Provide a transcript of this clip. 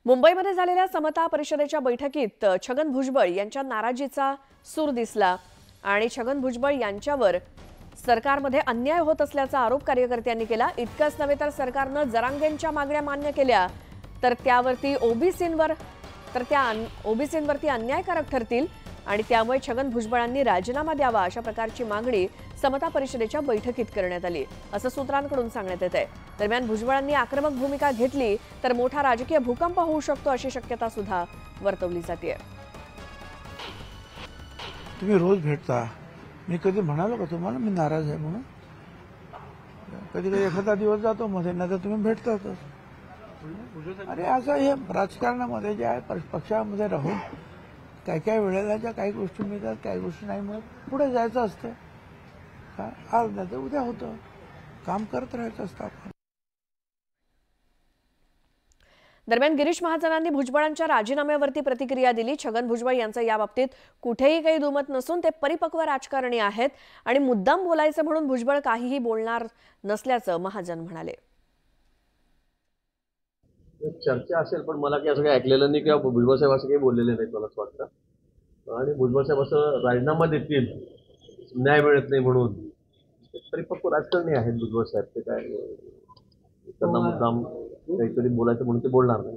मुंबईमध्ये झालेल्या समता परिषदेच्या बैठकीत छगन भुजबळ यांच्या नाराजीचा सूर दिसला आणि छगन भुजबळ यांच्यावर सरकारमध्ये अन्याय होत असल्याचा आरोप कार्यकर्त्यांनी केला। इतकंच नव्हे तर सरकारनं जरांगेंच्या मागण्या मान्य केल्या तर त्यावरती ओबीसींवरती अन्यायकारक ठरतील आणि त्यामुळे छगन भुजबळांनी राजीनामा द्यावा अशा प्रकारची मागणी समता परिषदेच्या बैठकीत करण्यात आली असं सूत्रांकडून सांगण्यात येत आहे। दरम्यान भुजबळांनी आक्रमक भूमिका घेतली तर मोठा राजकीय भूकंप होऊ शकतो अशी शक्यता सुद्धा वर्तवली जाते। तुम्ही रोज भेटता, मी कधी म्हणालो का तुम्हाला मी नाराज आहे म्हणून? कधी कधी एखादा दिवस जातो मध्ये, नाही तर तुम्ही भेटतातच। अरे असं हे राजकारणामध्ये जे आहे पक्षामध्ये राहून काय वेळेला ज्या काही गोष्टी मिळतात काही गोष्टी नाही मिळत, पुढे जायचं असतं। काय आज नाही तर उद्या होतं, काम करत राहायचं असतं आपण। दरम्यान गिरीश महाजनांनी भुजबळांच्या राजीनाम्यावरती प्रतिक्रिया दिली। छगन भुजबळ यांचं याबाबतीत कुठेही काही दुमत नसून ते परिपक्व राजकारणी आहेत आणि मुद्दाम बोलायचं म्हणून भुजबळ काहीही बोलणार नसल्याचं महाजन म्हणाले। चर्चा असेल पण मला काही असं काही ऐकलेलं नाही किंवा भुजबळ साहेब असं काही बोललेले नाहीत मला असं वाटतं। आणि भुजबळ साहेब असं राजीनामा देतील न्याय मिळत नाही म्हणून, परिपक्व राजकारणी आहेत भुजबळ साहेब। ते काय त्यांना मुद्दाम काहीतरी बोलायचं म्हणून ते बोलणार नाही।